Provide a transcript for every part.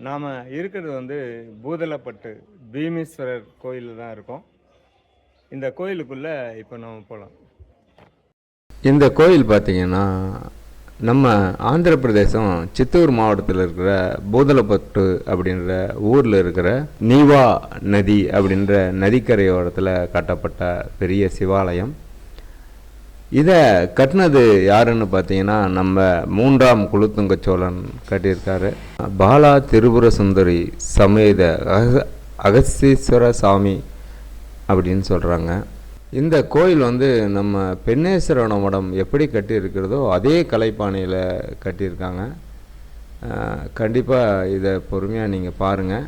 நாம் இருக்கிறது பூதலப்பட்டு பீமேஸ்வரர் கோயிலில் தான் இருக்கோம். இந்த கோயிலுக்குள்ளே இப்போ நம்ம போகலாம். இந்த கோயில் பார்த்திங்கன்னா நம்ம ஆந்திர பிரதேசம் சித்தூர் மாவட்டத்தில் இருக்கிற பூதலப்பட்டு அப்படின்ற ஊரில் இருக்கிற நீவா நதி அப்படின்ற நதிக்கரையோரத்தில் கட்டப்பட்ட பெரிய சிவாலயம். இதை கட்டினது யாருன்னு பார்த்தீங்கன்னா நம்ம 3ஆம் குலோத்துங்க சோழன் கட்டியிருக்காரு. பாலா திரிபுர சுந்தரி சமேத அகஸ்தீஸ்வர சாமி அப்படின்னு சொல்கிறாங்க. இந்த கோயில் நம்ம பெண்ணேஸ்வரன மடம் எப்படி கட்டியிருக்கிறதோ அதே கலைப்பானையில் கட்டியிருக்காங்க. கண்டிப்பாக இதை பொறுமையாக நீங்கள் பாருங்கள்.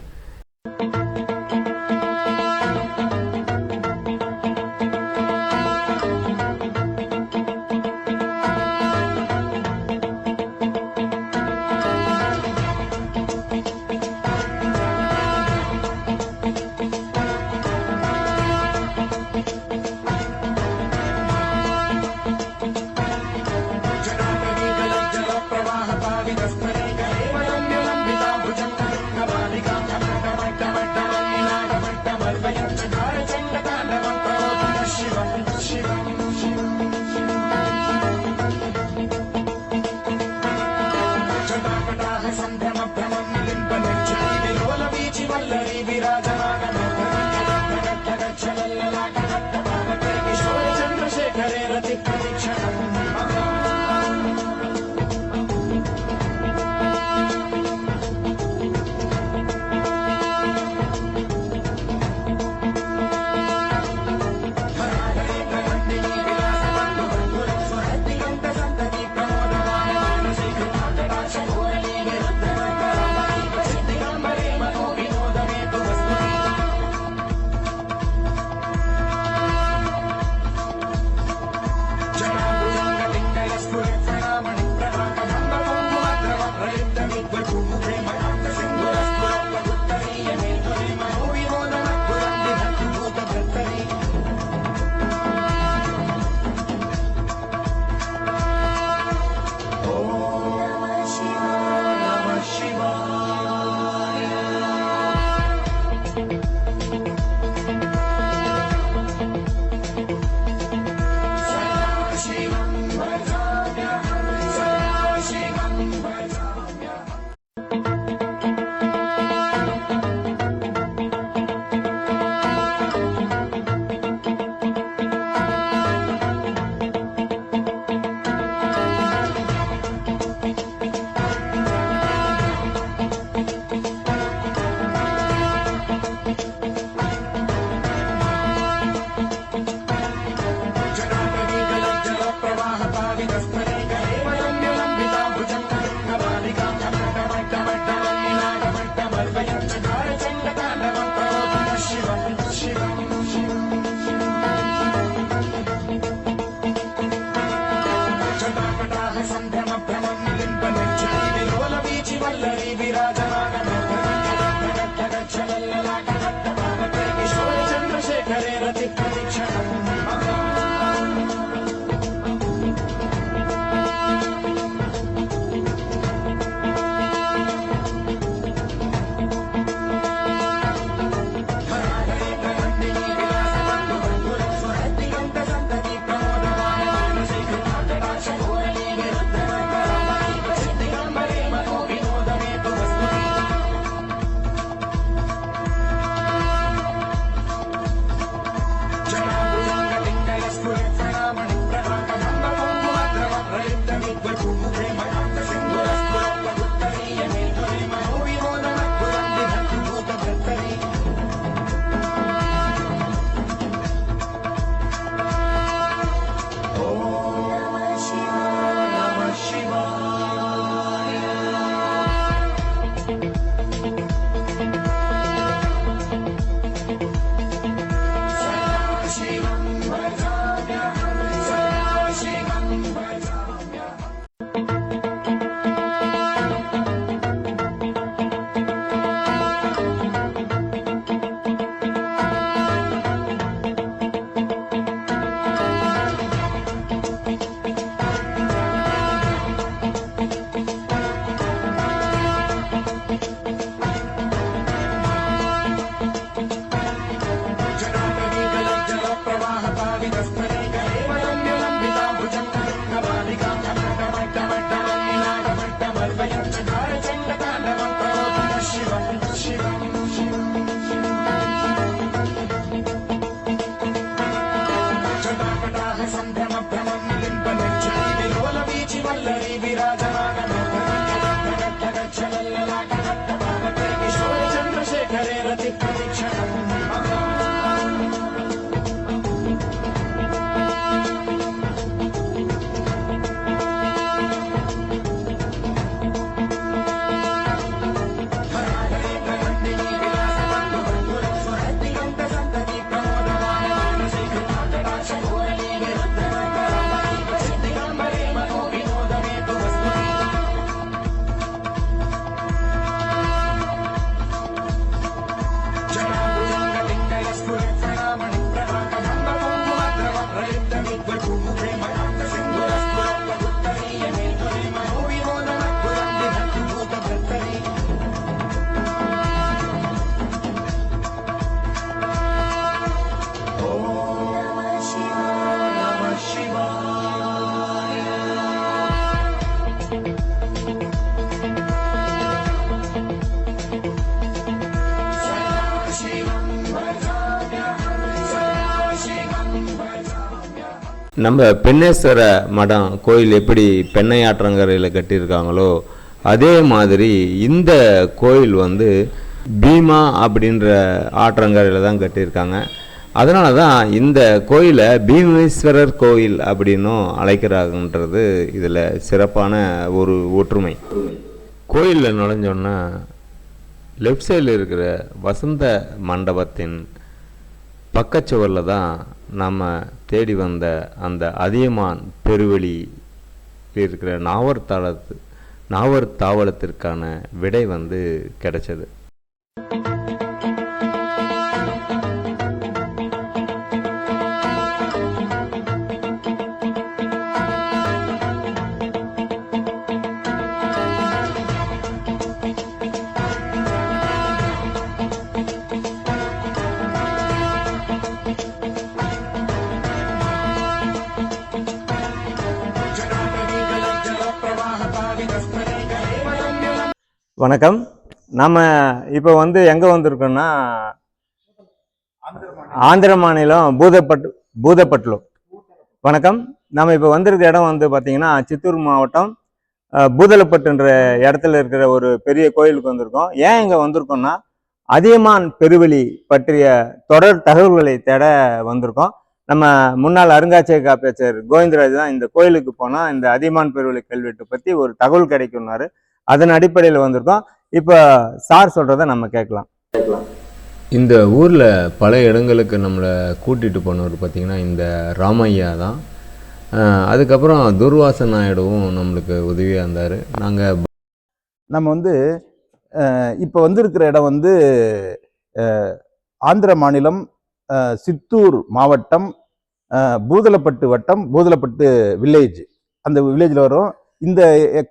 நம்ம பெண்ணேஸ்வர மடம் கோயில் எப்படி பெண்ணை ஆற்றங்கரையில் கட்டியிருக்காங்களோ அதே மாதிரி இந்த கோயில் வந்து பீமா அப்படின்ற ஆற்றங்கரையில் தான் கட்டியிருக்காங்க. அதனால தான் இந்த கோயிலை பீமேஸ்வரர் கோயில் அப்படின்னும் அழைக்கிறாங்கன்றது இதில் சிறப்பான ஒரு ஒற்றுமை. கோயிலில் நுழைஞ்சோன்னா லெஃப்ட் சைடில் இருக்கிற வசந்த மண்டபத்தின் பக்கச்சுவரில் தான் நம்ம தேடி வந்த அந்த அதியமான் பெருவெளி இருக்கிற நாவர் தாவளத்திற்கான விடை வந்து கிடைச்சது. வணக்கம். நம்ம இப்போ வந்து எங்கே வந்திருக்கோம்னா ஆந்திர மாநிலம் பூதப்பட்லு. வணக்கம். நம்ம இப்போ வந்திருக்க இடம் வந்து பார்த்தீங்கன்னா சித்தூர் மாவட்டம் பூதலப்பட்டுன்ற இடத்துல இருக்கிற ஒரு பெரிய கோயிலுக்கு வந்திருக்கோம். ஏன் இங்கே வந்திருக்கோம்னா அதியமான் பெருவெளி பற்றிய தொடர் தகவல்களை தேட வந்திருக்கோம். நம்ம முன்னாள் அருங்காட்சியக காப்பேச்சர் கோவிந்தராஜ் தான் இந்த கோயிலுக்கு போனால் இந்த அதியமான் பெருவெளி கல்வெட்டு பற்றி ஒரு தகவல் கிடைக்கும்னாரு. அதன் அடிப்படையில் வந்திருக்கோம். இப்போ சார் சொல்கிறத நம்ம கேட்கலாம். இந்த ஊரில் பல இடங்களுக்கு நம்மளை கூட்டிகிட்டு போனவர் பார்த்திங்கன்னா இந்த ராமையா தான். அதுக்கப்புறம் துர்வாச நாயுடுவும் நம்மளுக்கு உதவியாக இருந்தார். நம்ம வந்து இப்போ வந்திருக்கிற இடம் வந்து ஆந்திர மாநிலம் சித்தூர் மாவட்டம் பூதலப்பட்டு வட்டம் பூதலப்பட்டு வில்லேஜ், அந்த வில்லேஜில் வரும். இந்த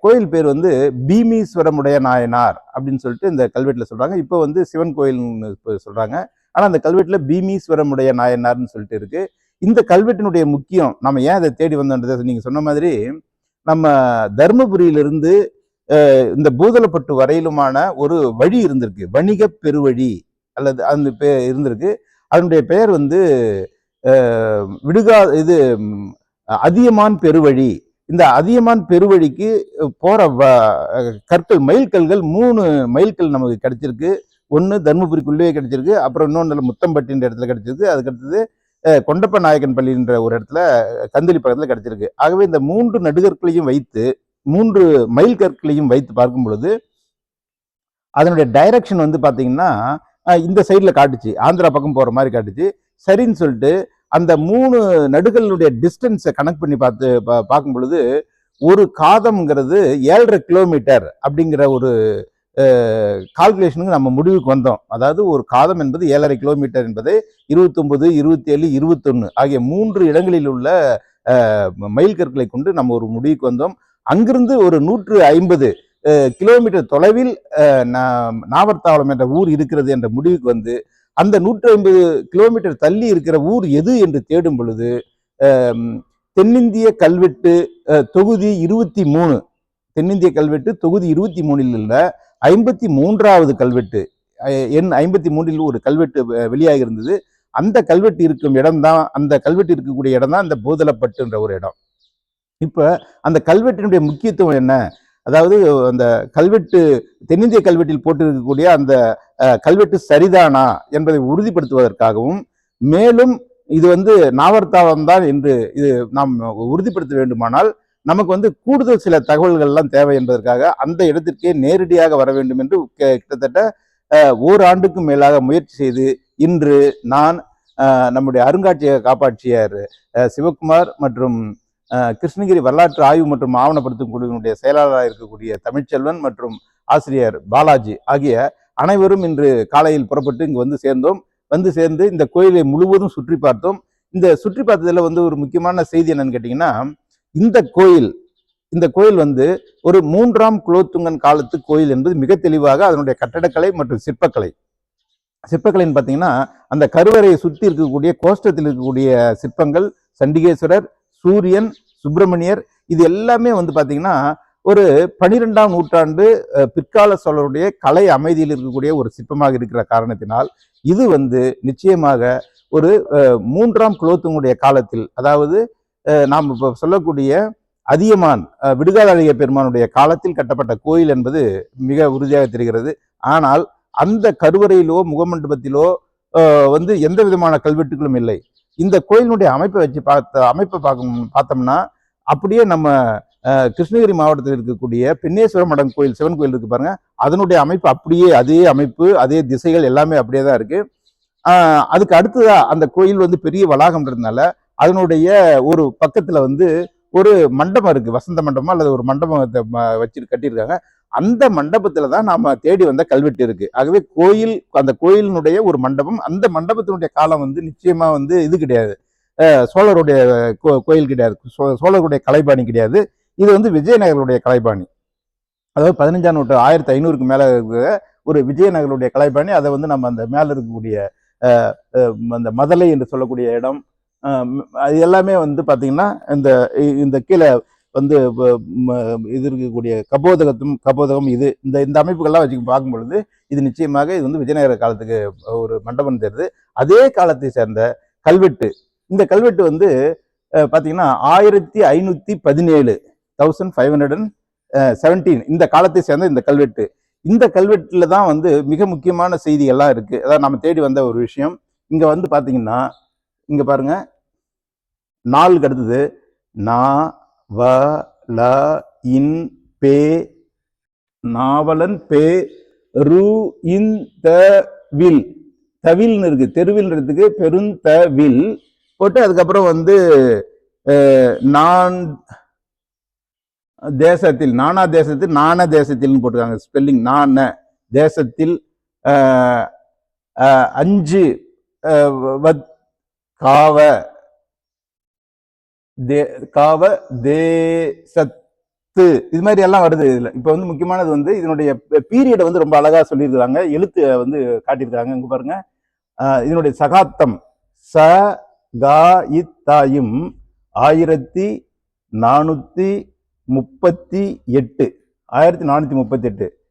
கோயில் பேர் வந்து பீமீஸ்வரமுடைய நாயனார் அப்படின்னு சொல்லிட்டு இந்த கல்வெட்டில் சொல்கிறாங்க. இப்போ வந்து சிவன் கோயில்னு சொல்கிறாங்க. ஆனால் அந்த கல்வெட்டில் பீமீஸ்வரமுடைய நாயனார்னு சொல்லிட்டு இருக்குது. இந்த கல்வெட்டினுடைய முக்கியம் நம்ம ஏன் அதை தேடி வந்தோன்றதை நீங்கள் சொன்ன மாதிரி நம்ம தருமபுரியிலிருந்து இந்த பூதலப்பட்டு வரையிலுமான ஒரு வழி இருந்திருக்கு, வணிக பெருவழி அல்லது அந்த இருந்திருக்கு. அதனுடைய பெயர் வந்து அதியமான் பெருவழி. இந்த அதியமான் பெருவழிக்கு போற கற்கள் மைல்கல்கள் 3 மைல்கல் நமக்கு கிடைச்சிருக்கு. ஒன்று தர்மபுரிக்குள்ளேயே கிடைச்சிருக்கு, அப்புறம் இன்னொன்று முத்தம்பட்டின்ற இடத்துல கிடைச்சிருக்கு, அதுக்கடுத்தது கொண்டப்ப நாயக்கன் பள்ளின்ற ஒரு இடத்துல கந்தளி பக்கத்தில் கிடைச்சிருக்கு. ஆகவே இந்த 3 நடுகற்களையும் வைத்து 3 மைல் கற்களையும் வைத்து பார்க்கும் பொழுது அதனுடைய டைரக்ஷன் வந்து பார்த்தீங்கன்னா இந்த சைடில் காட்டுச்சு, ஆந்திரா பக்கம் போகிற மாதிரி காட்டுச்சு. சரின்னு சொல்லிட்டு அந்த 3 நடுகளுடைய டிஸ்டன்ஸை கனெக்ட் பண்ணி பார்க்கும் பொழுது ஒரு காதம்ங்கிறது 7.5 கிலோமீட்டர் அப்படிங்கிற ஒரு கால்குலேஷனுக்கு நம்ம முடிவுக்கு வந்தோம். அதாவது ஒரு காதம் என்பது 7.5 கிலோமீட்டர் என்பதை 29, 27, 21 ஆகிய 3 இடங்களில் உள்ள மைல் கற்களை கொண்டு நம்ம ஒரு முடிவுக்கு வந்தோம். அங்கிருந்து ஒரு 150 கிலோமீட்டர் தொலைவில் நாவர்த்தாவளம் என்ற ஊர் இருக்கிறது என்ற முடிவுக்கு வந்து அந்த 150 கிலோமீட்டர் தள்ளி இருக்கிற ஊர் எது என்று தேடும் பொழுது தென்னிந்திய கல்வெட்டு தொகுதி 23, தென்னிந்திய கல்வெட்டு தொகுதி 23 உள்ள 53வது கல்வெட்டு எண் 53 ஒரு கல்வெட்டு வெளியாக இருந்தது. அந்த கல்வெட்டு இருக்கும் இடம்தான், அந்த கல்வெட்டு இருக்கக்கூடிய இடம் தான் இந்த பூதலப்பட்டுன்ற ஒரு இடம். இப்ப அந்த கல்வெட்டினுடைய முக்கியத்துவம் என்ன, அதாவது அந்த கல்வெட்டு தென்னிந்திய கல்வெட்டில் போட்டிருக்கக்கூடிய அந்த கல்வெட்டு சரிதானா என்பதை உறுதிப்படுத்துவதற்காகவும், மேலும் இது வந்து நாவர்த்தாவம் தான் என்று இது நாம் உறுதிப்படுத்த வேண்டுமானால் நமக்கு வந்து கூடுதல் சில தகவல்கள்லாம் தேவை என்பதற்காக அந்த இடத்திற்கே நேரடியாக வர வேண்டும் என்று கிட்டத்தட்ட ஓராண்டுக்கும் மேலாக முயற்சி செய்து இன்று நான் நம்முடைய அருங்காட்சியக காப்பாட்சியர் சிவகுமார் மற்றும் கிருஷ்ணகிரி வரலாற்று ஆய்வு மற்றும் ஆவணப்படுத்தும் குழுவினுடைய செயலாளராக இருக்கக்கூடிய தமிழ்ச்செல்வன் மற்றும் ஆசிரியர் பாலாஜி ஆகிய அனைவரும் இன்று காலையில் புறப்பட்டு இங்கு வந்து சேர்ந்தோம். வந்து சேர்ந்து இந்த கோயிலை முழுவதும் சுற்றி பார்த்தோம். இந்த சுற்றி பார்த்ததில் வந்து ஒரு முக்கியமான செய்தி என்னன்னு கேட்டிங்கன்னா, இந்த கோயில் வந்து ஒரு 3ஆம் குலோத்துங்கன் காலத்து கோயில் என்பது மிக தெளிவாக அதனுடைய கட்டடக்கலை மற்றும் சிற்பக்கலைன்னு பார்த்தீங்கன்னா அந்த கருவறையை சுற்றி இருக்கக்கூடிய கோஷ்டத்தில் இருக்கக்கூடிய சிற்பங்கள், சண்டிகேஸ்வரர், சூரியன், சுப்பிரமணியர், இது எல்லாமே வந்து பார்த்தீங்கன்னா ஒரு 12ஆம் நூற்றாண்டு பிற்கால சோழருடைய கலை அமைதியில் இருக்கக்கூடிய ஒரு சிற்பமாக இருக்கிற காரணத்தினால் இது வந்து நிச்சயமாக ஒரு 3ஆம் குலோத்துங்கனுடைய காலத்தில், அதாவது நாம் இப்போ சொல்லக்கூடிய அதியமான் விடுகாலழிய பெருமானுடைய காலத்தில் கட்டப்பட்ட கோயில் என்பது மிக உறுதியாக தெரிகிறது. ஆனால் அந்த கருவறையிலோ முகமண்டபத்திலோ வந்து எந்த விதமான கல்வெட்டுகளும் இல்லை. இந்த கோயிலினுடைய அமைப்பை பார்த்தோம்னா அப்படியே நம்ம கிருஷ்ணகிரி மாவட்டத்தில் இருக்கக்கூடிய பெண்ணேஸ்வர மடம் கோயில், சிவன் கோயில் இருக்கு பாருங்க, அதனுடைய அமைப்பு அப்படியே அதே அமைப்பு, அதே திசைகள் எல்லாமே அப்படியே தான் இருக்கு. அதுக்கு அடுத்ததா அந்த கோயில் வந்து பெரிய வளாகம்ன்றதுனால அதனுடைய ஒரு பக்கத்துல வந்து ஒரு மண்டபம் இருக்கு, வசந்த மண்டபமா அல்லது ஒரு மண்டபத்தை வச்சு கட்டியிருக்காங்க. அந்த மண்டபத்துல தான் நாம தேடி வந்த கல்வெட்டு இருக்கு. ஆகவே கோயில், அந்த கோயிலினுடைய ஒரு மண்டபம், அந்த மண்டபத்தினுடைய காலம் வந்து நிச்சயமா வந்து இது கிடையாது, சோழருடைய கோயில் கிடையாது, சோழருடைய கலைபாணி கிடையாது. இது வந்து விஜயநகருடைய கலைபாணி. அதாவது 15ஆம் நூற்றாண்டு 1500க்கு மேல இருக்கிற ஒரு விஜயநகருடைய கலைபாணி. அதை வந்து நம்ம அந்த மேல இருக்கக்கூடிய அந்த மதலை என்று சொல்லக்கூடிய இடம், அது எல்லாமே வந்து பாத்தீங்கன்னா இந்த கீழே வந்து இது இருக்கக்கூடிய கபோதகம் இது இந்த அமைப்புகள்லாம் வச்சு பார்க்கும் பொழுது இது நிச்சயமாக இது வந்து விஜயநகர காலத்துக்கு ஒரு மண்டபம் தெரியுது. அதே காலத்தை சேர்ந்த கல்வெட்டு. இந்த கல்வெட்டு வந்து பாத்தீங்கன்னா 1517 1517 இந்த காலத்தை சேர்ந்த இந்த கல்வெட்டு. இந்த கல்வெட்டுல தான் வந்து மிக முக்கியமான செய்திகள்லாம் இருக்கு. அதாவது நம்ம தேடி வந்த ஒரு விஷயம். இங்க வந்து பாத்தீங்கன்னா இங்க பாருங்க, நாளுக்கு அடுத்தது நா வ ல இன் பே, நாவலன் பே ரு இன் த வில், தவில்னு இருக்கு, தெருவில்ன்றதுக்கு பெருந்தவில் போட்டு அதுக்கப்புறம் வந்து நான் தேசத்தில், நானா தேசத்தில், நாண தேசத்தில் போட்டிருக்காங்க ஸ்பெல்லிங். நாண தேசத்தில் 5 காவ தேசத்து, இது மாதிரி எல்லாம் வருது இதுல. இப்ப வந்து முக்கியமானது வந்து இதனுடைய பீரியடை வந்து ரொம்ப அழகா சொல்லியிருக்காங்க, எழுத்து வந்து காட்டியிருக்காங்க. இங்க பாருங்க, இதனுடைய சகாப்தம் ச கா இத்தாயும் 1438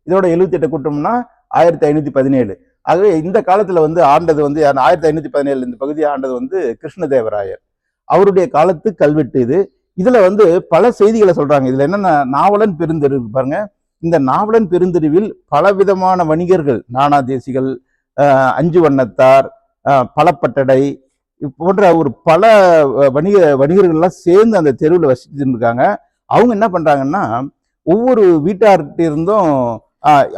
இதோட 78 கூட்டம்னா 1517. ஆகவே இந்த காலத்துல வந்து ஆண்டது வந்து 1517 இந்த பகுதியை ஆண்டது வந்து கிருஷ்ணதேவராயர். அவருடைய காலத்து கல்வெட்டு இது. இதுல வந்து பல செய்திகளை சொல்றாங்க. இதுல என்னன்னா, நாவலன் பெருந்தெரு பாருங்க, இந்த நாவலன் பெருந்தெருவில் பலவிதமான வணிகர்கள், நானாதேசிகள், 5 வண்ணத்தார், பலப்பட்டடை போன்ற ஒரு பல வணிகர்கள்லாம் சேர்ந்து அந்த தெருவில் வசிச்சுட்டு இருக்காங்க. அவங்க என்ன பண்றாங்கன்னா, ஒவ்வொரு வீட்டார்கிட்ட இருந்தும்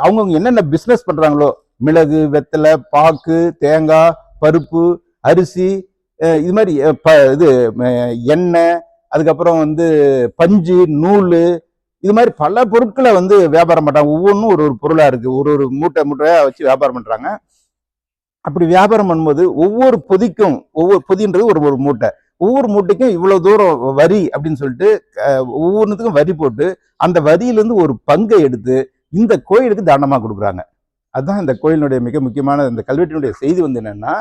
அவங்கவுங்க என்னென்ன பிஸ்னஸ் பண்றாங்களோ, மிளகு, வெத்தலை, பாக்கு, தேங்காய், பருப்பு, அரிசி, இது மாதிரி இது எண்ணெய், அதுக்கப்புறம் வந்து பஞ்சு, நூல், இது மாதிரி பல பொருட்களை வந்து வியாபாரம் பண்றாங்க. ஒவ்வொன்றும் ஒரு பொருளா இருக்கு, ஒரு மூட்டையா வச்சு வியாபாரம் பண்றாங்க. அப்படி வியாபாரம் பண்ணும்போது ஒவ்வொரு பொதிக்கும், ஒவ்வொரு பொதின்றது ஒரு மூட்டை, ஒவ்வொரு மூட்டைக்கும் இவ்வளவு தூரம் வரி அப்படின்னு சொல்லிட்டு ஒவ்வொன்றுத்துக்கும் வரி போட்டு அந்த வரியிலிருந்து ஒரு பங்கை எடுத்து இந்த கோயிலுக்கு தானமா கொடுக்குறாங்க. அதுதான் இந்த கோயிலினுடைய மிக முக்கியமான இந்த கல்வெட்டினுடைய செய்தி வந்து என்னன்னா,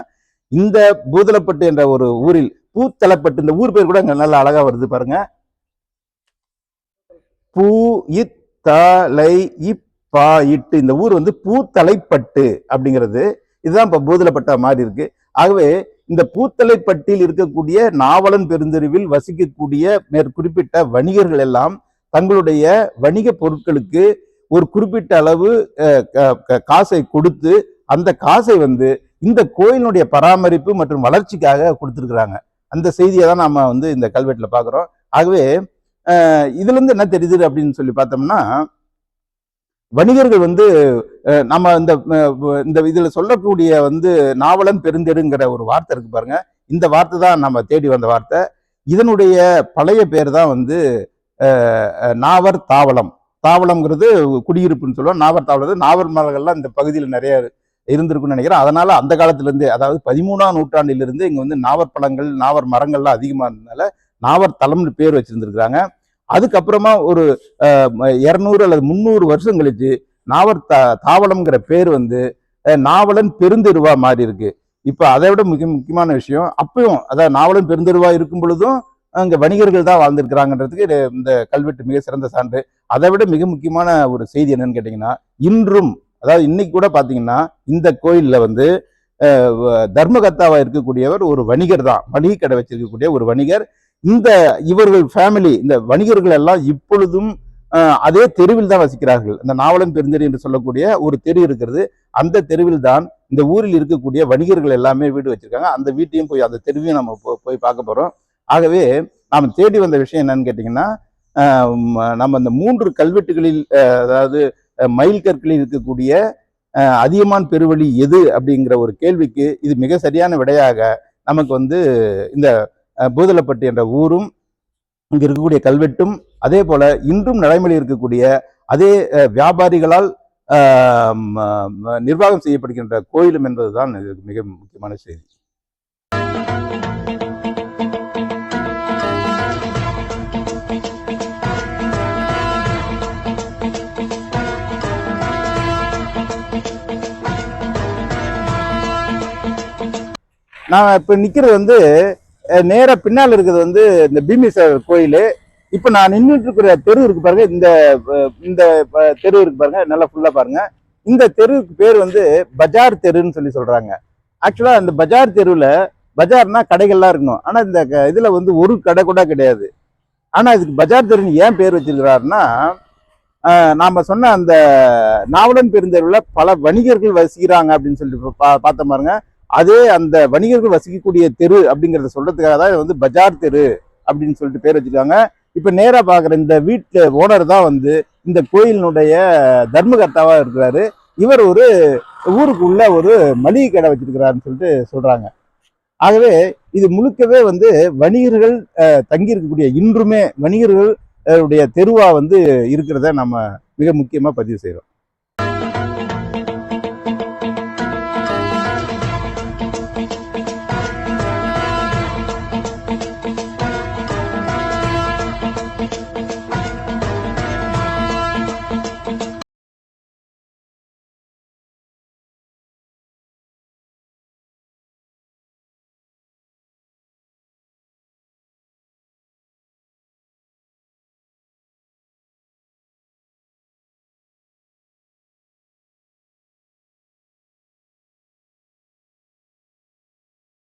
இந்த பூதலப்பட்டு என்ற ஒரு ஊரில், பூத்தலைப்பட்டு, இந்த ஊர் பேர் கூட நல்ல அழகா வருது பாருங்க, பூ இத்தலை இப்பா இட்டு, இந்த ஊர் வந்து பூத்தலைப்பட்டு அப்படிங்கிறது. இதுதான் இப்ப பூதலப்பட்டா மாறி இருக்கு. ஆகவே இந்த பூத்தலைப்பட்டில் இருக்கக்கூடிய நாவலன் பெருந்தெருவில் வசிக்கக்கூடிய மேற்குறிப்பிட்ட வணிகர்கள் எல்லாம் தங்களுடைய வணிக பொருட்களுக்கு ஒரு குறிப்பிட்ட அளவு காசை கொடுத்து அந்த காசை வந்து இந்த கோயிலுடைய பராமரிப்பு மற்றும் வளர்ச்சிக்காக கொடுத்துருக்குறாங்க. அந்த செய்தியை தான் நாம வந்து இந்த கல்வெட்டுல பாக்குறோம். ஆகவே இதுல இருந்து என்ன தெரியுது அப்படின்னு சொல்லி பார்த்தோம்னா, வணிகர்கள் வந்து நம்ம இந்த இதுல சொல்லக்கூடிய வந்து நாவலன் பெருந்தெருங்கிற ஒரு வார்த்தை இருக்கு பாருங்க, இந்த வார்த்தை தான் நம்ம தேடி வந்த வார்த்தை. இதனுடைய பழைய பேர் தான் வந்து நாவர் தாவளம். தாவளம்ங்கிறது குடியிருப்புன்னு சொல்லுவோம். நாவர் தாவளம், நாவர் மரங்கள்லாம் இந்த பகுதியில் நிறைய இருந்திருக்குன்னு நினைக்கிறேன். அதனால அந்த காலத்துல இருந்து, அதாவது 13ஆம் நூற்றாண்டிலிருந்து இங்க வந்து நாவர் பழங்கள், நாவர் மரங்கள்லாம் அதிகமா இருந்ததுனால நாவர் தலம்னு பேர் வச்சிருந்திருக்கிறாங்க. அதுக்கப்புறமா ஒரு 200 அல்லது 300 வருஷம் கழிச்சு நாவர் தாவளம்ங்கிற பேர் வந்து நாவலன் பெருந்தெருவா மாறி இருக்கு. இப்ப அதை விட மிக முக்கியமான விஷயம், அப்பயும் அதாவது நாவலன் பெருந்தெருவா இருக்கும் பொழுதும் அங்க வணிகர்கள் தான் வாழ்ந்திருக்கிறாங்கன்றதுக்கு இந்த கல்வெட்டு மிக சிறந்த சான்று. அதை விட மிக முக்கியமான ஒரு செய்தி என்னன்னு கேட்டீங்கன்னா, இன்றும், அதாவது இன்னைக்கு கூட பாத்தீங்கன்னா இந்த கோயில்ல வந்து தர்மகர்த்தாவா இருக்கக்கூடியவர் ஒரு வணிகர் தான், மளிகை கடை வச்சிருக்கக்கூடிய ஒரு வணிகர். இந்த இவர்கள் ஃபேமிலி, இந்த வணிகர்கள் எல்லாம் இப்பொழுதும் அதே தெருவில் தான் வசிக்கிறார்கள். அந்த நாவலன் பெருந்தெரு என்று சொல்லக்கூடிய ஒரு தெரு இருக்கிறது. அந்த தெருவில் தான் இந்த ஊரில் இருக்கக்கூடிய வணிகர்கள் எல்லாமே வீடு வச்சிருக்காங்க. அந்த வீட்டையும் போய், அந்த தெருவையும் நம்ம போய் பார்க்க போறோம். ஆகவே நாம் தேடி வந்த விஷயம் என்னன்னு கேட்டீங்கன்னா, நம்ம அந்த 3 கல்வெட்டுகளில் அதாவது மயில் கற்களில் இருக்கக்கூடிய அதியமான் பெருவழி எது அப்படிங்கிற ஒரு கேள்விக்கு இது மிக சரியான விடையாக நமக்கு வந்து இந்த பூதலப்பட்டு என்ற ஊரும், இங்க இருக்கக்கூடிய கல்வெட்டும், அதே போல இன்றும் நடைமுறையில் இருக்கக்கூடிய அதே வியாபாரிகளால் நிர்வாகம் செய்யப்படுகின்ற கோயிலும் என்பதுதான் மிக முக்கியமான செய்தி. நான் இப்ப நிக்கிறது வந்து நேர பின்னால் இருக்கிறது வந்து இந்த பீமேஸ்வரர் கோயில். இப்ப நான் நின்றுட்டு இருக்கிற தெரு இருக்கு பாருங்க, இந்த தெரு இருக்கு பாருங்க, நல்லா ஃபுல்லா பாருங்க. இந்த தெருவுக்கு பேர் வந்து பஜார் தெருன்னு சொல்றாங்க. ஆக்சுவலா அந்த பஜார் தெருவுல, பஜார்னா கடைகள்லாம் இருக்கணும், ஆனா இந்த இதுல வந்து ஒரு கடை கூட கிடையாது. ஆனா இதுக்கு பஜார் தெருன்னு ஏன் பேர் வச்சிருக்கிறாருன்னா, நாம சொன்ன அந்த நாவலன் பெருந்தெருவுல பல வணிகர்கள் வசிக்கிறாங்க அப்படின்னு சொல்லி பார்த்த பாருங்க. அதே அந்த வணிகர்கள் வசிக்கக்கூடிய தெரு அப்படிங்கறத சொல்றதுக்காக தான் வந்து பஜார் தெரு அப்படின்னு சொல்லிட்டு பேர் வச்சிருக்காங்க. இப்ப நேரா பாக்குற இந்த வீட்டு ஓனர் தான் வந்து இந்த கோயிலினுடைய தர்மகர்த்தாவா இருக்கிறாரு. இவர் ஒரு ஊருக்குள்ள ஒரு மளிகை கடை வச்சிருக்கிறாருன்னு சொல்லிட்டு சொல்றாங்க. ஆகவே இது முழுக்கவே வந்து வணிகர்கள் தங்கி இருக்கக்கூடிய, இன்றுமே வணிகர்கள் தெருவா வந்து இருக்கிறத நம்ம மிக முக்கியமா பதிவு செய்யறோம்.